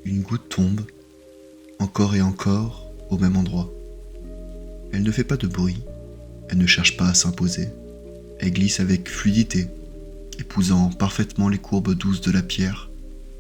Une goutte tombe, encore et encore, au même endroit. Elle ne fait pas de bruit, elle ne cherche pas à s'imposer, elle glisse avec fluidité, épousant parfaitement les courbes douces de la pierre,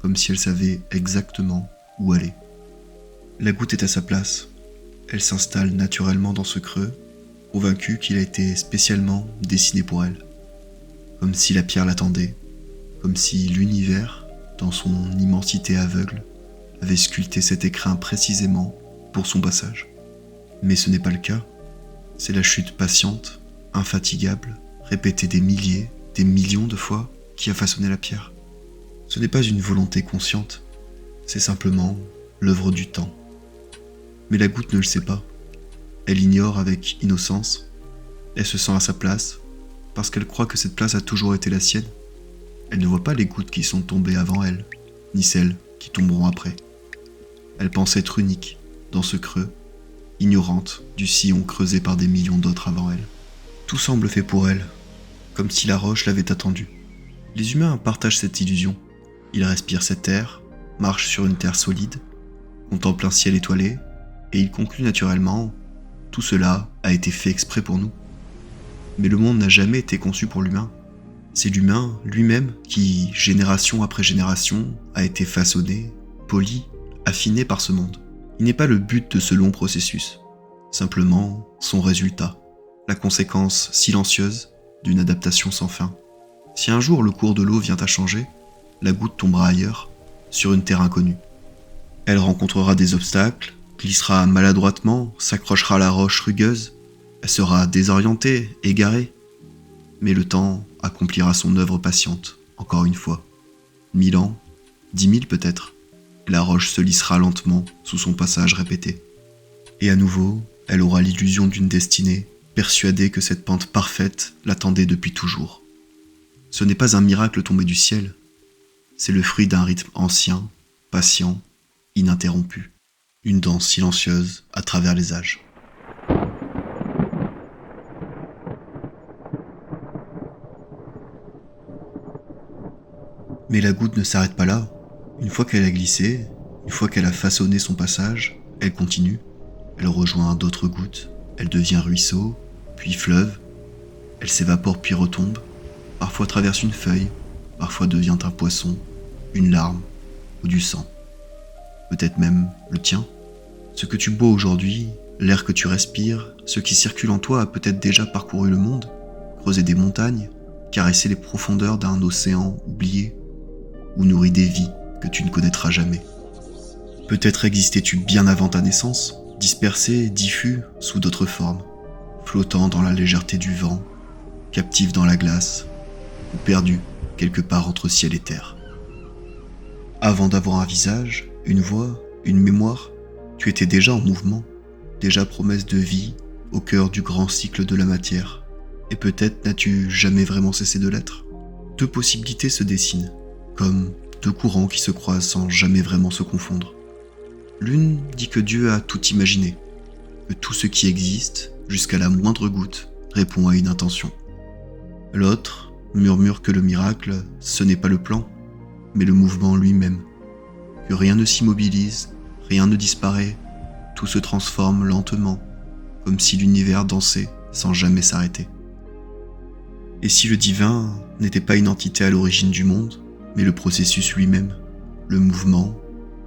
comme si elle savait exactement où aller. La goutte est à sa place, elle s'installe naturellement dans ce creux, convaincue qu'il a été spécialement dessiné pour elle. Comme si la pierre l'attendait, comme si l'univers, dans son immensité aveugle, avait sculpté cet écrin précisément pour son passage. Mais ce n'est pas le cas, c'est la chute patiente, infatigable, répétée des milliers, des millions de fois, qui a façonné la pierre. Ce n'est pas une volonté consciente, c'est simplement l'œuvre du temps. Mais la goutte ne le sait pas. Elle ignore avec innocence, elle se sent à sa place, parce qu'elle croit que cette place a toujours été la sienne. Elle ne voit pas les gouttes qui sont tombées avant elle, ni celles qui tomberont après. Elle pense être unique, dans ce creux, ignorante du sillon creusé par des millions d'autres avant elle. Tout semble fait pour elle, comme si la roche l'avait attendue. Les humains partagent cette illusion. Ils respirent cet air, marchent sur une terre solide, contemplent un ciel étoilé, et ils concluent naturellement « tout cela a été fait exprès pour nous ». Mais le monde n'a jamais été conçu pour l'humain. C'est l'humain lui-même qui, génération après génération, a été façonné, poli, affiné par ce monde. Il n'est pas le but de ce long processus, simplement son résultat, la conséquence silencieuse d'une adaptation sans fin. Si un jour le cours de l'eau vient à changer, la goutte tombera ailleurs, sur une terre inconnue. Elle rencontrera des obstacles, glissera maladroitement, s'accrochera à la roche rugueuse, elle sera désorientée, égarée. Mais le temps accomplira son œuvre patiente, encore une fois. 1000 ans, 10 000 peut-être, et la roche se lissera lentement sous son passage répété. Et à nouveau, elle aura l'illusion d'une destinée, persuadée que cette pente parfaite l'attendait depuis toujours. Ce n'est pas un miracle tombé du ciel, c'est le fruit d'un rythme ancien, patient, ininterrompu. Une danse silencieuse à travers les âges. Mais la goutte ne s'arrête pas là. Une fois qu'elle a glissé, une fois qu'elle a façonné son passage, elle continue. Elle rejoint d'autres gouttes, elle devient ruisseau, puis fleuve. Elle s'évapore puis retombe, parfois traverse une feuille, parfois devient un poisson, une larme ou du sang. Peut-être même le tien. Ce que tu bois aujourd'hui, l'air que tu respires, ce qui circule en toi a peut-être déjà parcouru le monde, creusé des montagnes, caressé les profondeurs d'un océan oublié, ou nourri des vies que tu ne connaîtras jamais. Peut-être existais-tu bien avant ta naissance, dispersé, diffus, sous d'autres formes, flottant dans la légèreté du vent, captif dans la glace, ou perdu quelque part entre ciel et terre. Avant d'avoir un visage, une voix, une mémoire, tu étais déjà en mouvement, déjà promesse de vie au cœur du grand cycle de la matière. Et peut-être n'as-tu jamais vraiment cessé de l'être. Deux possibilités se dessinent, comme deux courants qui se croisent sans jamais vraiment se confondre. L'une dit que Dieu a tout imaginé, que tout ce qui existe, jusqu'à la moindre goutte, répond à une intention. L'autre murmure que le miracle, ce n'est pas le plan, mais le mouvement lui-même, que rien ne s'immobilise, rien ne disparaît, tout se transforme lentement, comme si l'univers dansait sans jamais s'arrêter. Et si le divin n'était pas une entité à l'origine du monde, mais le processus lui-même, le mouvement,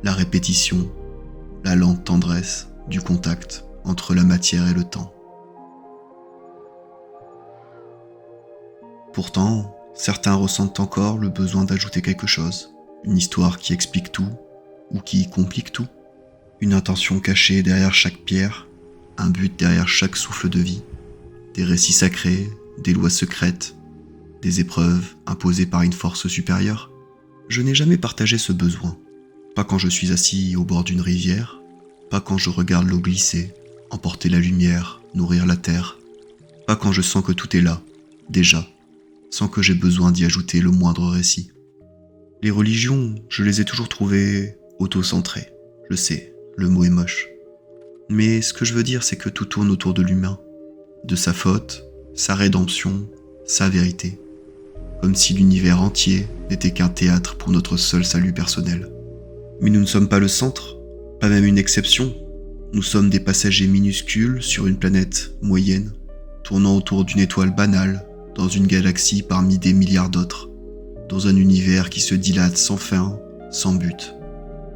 la répétition, la lente tendresse du contact entre la matière et le temps. Pourtant, certains ressentent encore le besoin d'ajouter quelque chose, une histoire qui explique tout, ou qui complique tout, une intention cachée derrière chaque pierre, un but derrière chaque souffle de vie, des récits sacrés, des lois secrètes, des épreuves imposées par une force supérieure. Je n'ai jamais partagé ce besoin, pas quand je suis assis au bord d'une rivière, pas quand je regarde l'eau glisser, emporter la lumière, nourrir la terre, pas quand je sens que tout est là, déjà, sans que j'aie besoin d'y ajouter le moindre récit. Les religions, je les ai toujours trouvées auto-centrées, je sais, le mot est moche. Mais ce que je veux dire, c'est que tout tourne autour de l'humain, de sa faute, sa rédemption, sa vérité, comme si l'univers entier n'était qu'un théâtre pour notre seul salut personnel. Mais nous ne sommes pas le centre, pas même une exception. Nous sommes des passagers minuscules sur une planète moyenne, tournant autour d'une étoile banale, dans une galaxie parmi des milliards d'autres, dans un univers qui se dilate sans fin, sans but.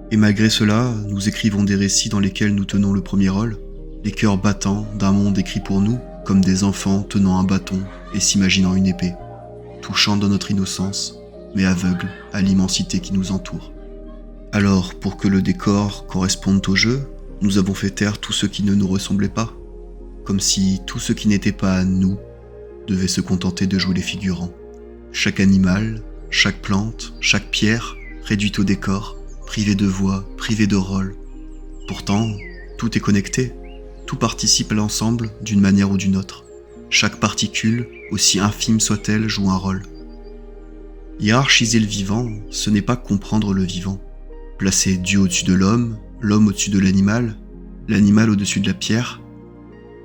Et malgré cela, nous écrivons des récits dans lesquels nous tenons le premier rôle, les cœurs battants d'un monde écrit pour nous, comme des enfants tenant un bâton et s'imaginant une épée, touchant dans notre innocence, mais aveugles à l'immensité qui nous entoure. Alors, pour que le décor corresponde au jeu, nous avons fait taire tout ce qui ne nous ressemblait pas, comme si tout ce qui n'était pas nous devait se contenter de jouer les figurants. Chaque animal, chaque plante, chaque pierre, réduite au décor, privée de voix, privée de rôle. Pourtant, tout est connecté, tout participe à l'ensemble d'une manière ou d'une autre. Chaque particule, aussi infime soit-elle, joue un rôle. Hiérarchiser le vivant, ce n'est pas comprendre le vivant. Placer Dieu au-dessus de l'homme, l'homme au-dessus de l'animal au-dessus de la pierre,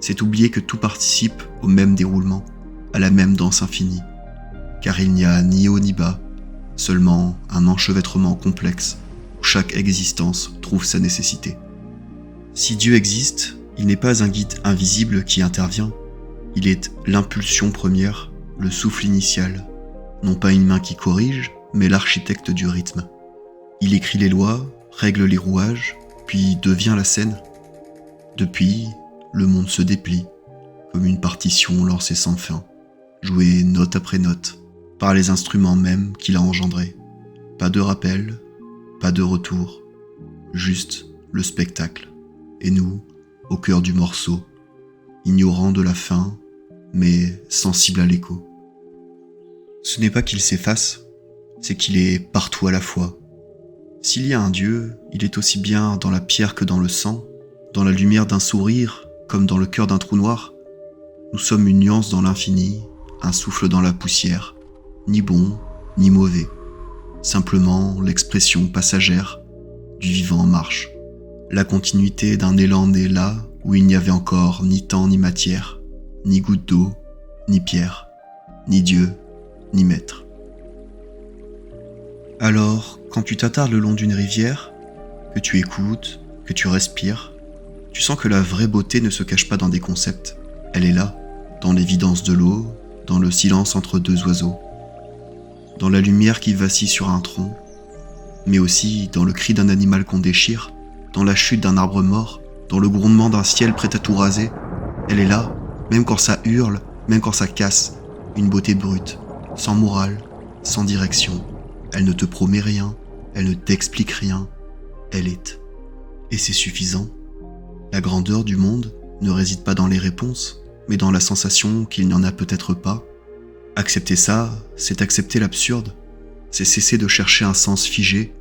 c'est oublier que tout participe au même déroulement, à la même danse infinie. Car il n'y a ni haut ni bas, seulement un enchevêtrement complexe où chaque existence trouve sa nécessité. Si Dieu existe, il n'est pas un guide invisible qui intervient, il est l'impulsion première, le souffle initial, non pas une main qui corrige, mais l'architecte du rythme. Il écrit les lois, règle les rouages, puis devient la scène. Depuis, le monde se déplie, comme une partition lancée sans fin, jouée note après note, par les instruments mêmes qu'il a engendrés. Pas de rappel, pas de retour, juste le spectacle. Et nous, au cœur du morceau, ignorants de la fin, mais sensibles à l'écho. Ce n'est pas qu'il s'efface, c'est qu'il est partout à la fois. S'il y a un Dieu, il est aussi bien dans la pierre que dans le sang, dans la lumière d'un sourire comme dans le cœur d'un trou noir. Nous sommes une nuance dans l'infini, un souffle dans la poussière, ni bon, ni mauvais, simplement l'expression passagère du vivant en marche, la continuité d'un élan né là où il n'y avait encore ni temps ni matière, ni goutte d'eau, ni pierre, ni Dieu, ni maître. Alors, quand tu t'attardes le long d'une rivière, que tu écoutes, que tu respires, tu sens que la vraie beauté ne se cache pas dans des concepts. Elle est là, dans l'évidence de l'eau, dans le silence entre deux oiseaux, dans la lumière qui vacille sur un tronc, mais aussi dans le cri d'un animal qu'on déchire, dans la chute d'un arbre mort, dans le grondement d'un ciel prêt à tout raser. Elle est là, même quand ça hurle, même quand ça casse, une beauté brute, sans morale, sans direction. Elle ne te promet rien, elle ne t'explique rien, elle est. Et c'est suffisant. La grandeur du monde ne réside pas dans les réponses, mais dans la sensation qu'il n'y en a peut-être pas. Accepter ça, c'est accepter l'absurde, c'est cesser de chercher un sens figé,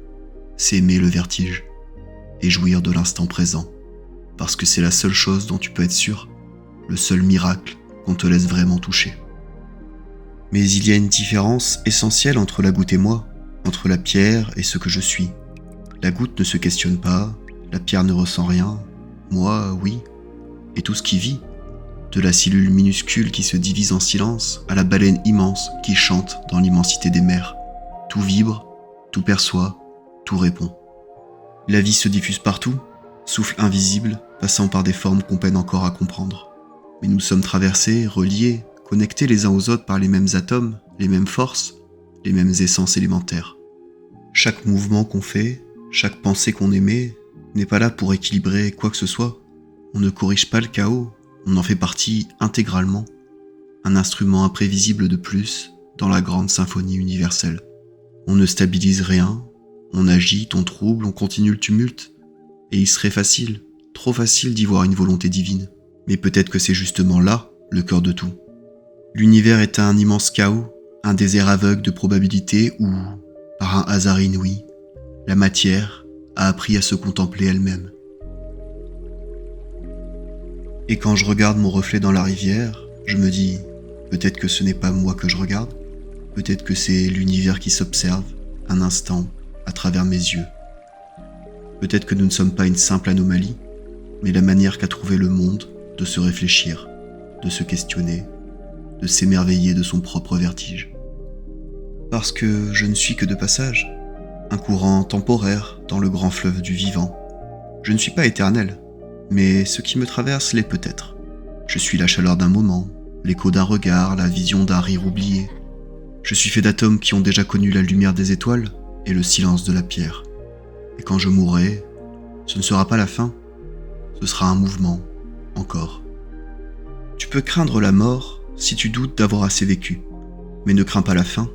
c'est aimer le vertige, et jouir de l'instant présent, parce que c'est la seule chose dont tu peux être sûr, le seul miracle qu'on te laisse vraiment toucher. Mais il y a une différence essentielle entre la goutte et moi, entre la pierre et ce que je suis. La goutte ne se questionne pas, la pierre ne ressent rien, moi, oui, et tout ce qui vit, de la cellule minuscule qui se divise en silence à la baleine immense qui chante dans l'immensité des mers. Tout vibre, tout perçoit, tout répond. La vie se diffuse partout, souffle invisible, passant par des formes qu'on peine encore à comprendre. Mais nous sommes traversés, reliés, connectés les uns aux autres par les mêmes atomes, les mêmes forces, les mêmes essences élémentaires. Chaque mouvement qu'on fait, chaque pensée qu'on émet, n'est pas là pour équilibrer quoi que ce soit. On ne corrige pas le chaos, on en fait partie intégralement. Un instrument imprévisible de plus dans la grande symphonie universelle. On ne stabilise rien, on agite, on trouble, on continue le tumulte. Et il serait facile, trop facile d'y voir une volonté divine. Mais peut-être que c'est justement là le cœur de tout. L'univers est un immense chaos, un désert aveugle de probabilités où, par un hasard inouï, la matière a appris à se contempler elle-même. Et quand je regarde mon reflet dans la rivière, je me dis, peut-être que ce n'est pas moi que je regarde, peut-être que c'est l'univers qui s'observe, un instant, à travers mes yeux. Peut-être que nous ne sommes pas une simple anomalie, mais la manière qu'a trouvé le monde de se réfléchir, de se questionner, de s'émerveiller de son propre vertige. Parce que je ne suis que de passage, un courant temporaire dans le grand fleuve du vivant. Je ne suis pas éternel, mais ce qui me traverse l'est peut-être. Je suis la chaleur d'un moment, l'écho d'un regard, la vision d'un rire oublié. Je suis fait d'atomes qui ont déjà connu la lumière des étoiles et le silence de la pierre. Et quand je mourrai, ce ne sera pas la fin, ce sera un mouvement, encore. Tu peux craindre la mort si tu doutes d'avoir assez vécu, mais ne crains pas la fin,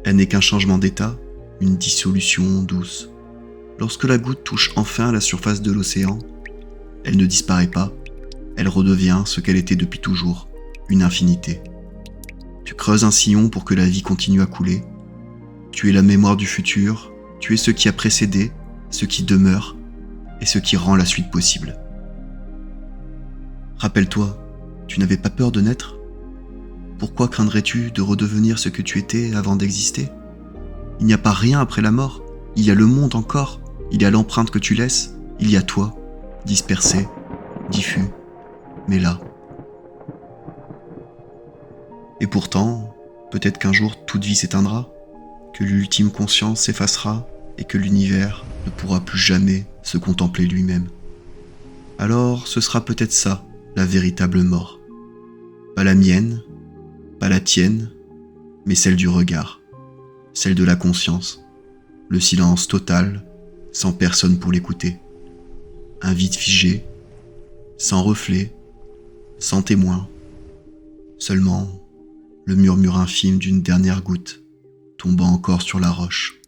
elle n'est qu'un changement d'état, une dissolution douce. Lorsque la goutte touche enfin la surface de l'océan, elle ne disparaît pas, elle redevient ce qu'elle était depuis toujours, une infinité. Tu creuses un sillon pour que la vie continue à couler. Tu es la mémoire du futur, tu es ce qui a précédé, ce qui demeure et ce qui rend la suite possible. Rappelle-toi, tu n'avais pas peur de naître ? Pourquoi craindrais-tu de redevenir ce que tu étais avant d'exister ? Il n'y a pas rien après la mort, il y a le monde encore, il y a l'empreinte que tu laisses, il y a toi, dispersé, diffus, mais là. Et pourtant, peut-être qu'un jour toute vie s'éteindra, que l'ultime conscience s'effacera et que l'univers ne pourra plus jamais se contempler lui-même. Alors ce sera peut-être ça, la véritable mort. Pas la mienne, pas la tienne, mais celle du regard, celle de la conscience, le silence total, sans personne pour l'écouter. Un vide figé, sans reflet, sans témoin, seulement le murmure infime d'une dernière goutte tombant encore sur la roche.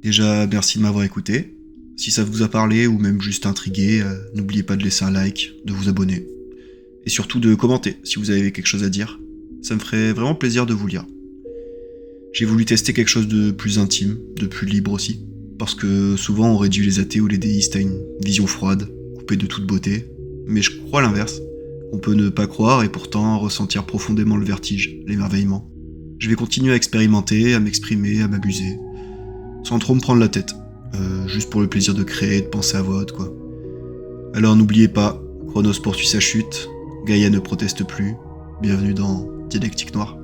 Déjà, merci de m'avoir écouté. Si ça vous a parlé ou même juste intrigué, n'oubliez pas de laisser un like, de vous abonner. Et surtout de commenter si vous avez quelque chose à dire. Ça me ferait vraiment plaisir de vous lire. J'ai voulu tester quelque chose de plus intime, de plus libre aussi. Parce que souvent on réduit les athées ou les déistes à une vision froide, coupée de toute beauté. Mais je crois l'inverse. On peut ne pas croire et pourtant ressentir profondément le vertige, l'émerveillement. Je vais continuer à expérimenter, à m'exprimer, à m'abuser. Sans trop me prendre la tête. Juste pour le plaisir de créer, de penser à voix haute, quoi. Alors n'oubliez pas, Chronos poursuit sa chute, Gaïa ne proteste plus. Bienvenue dans Dialectique Noire.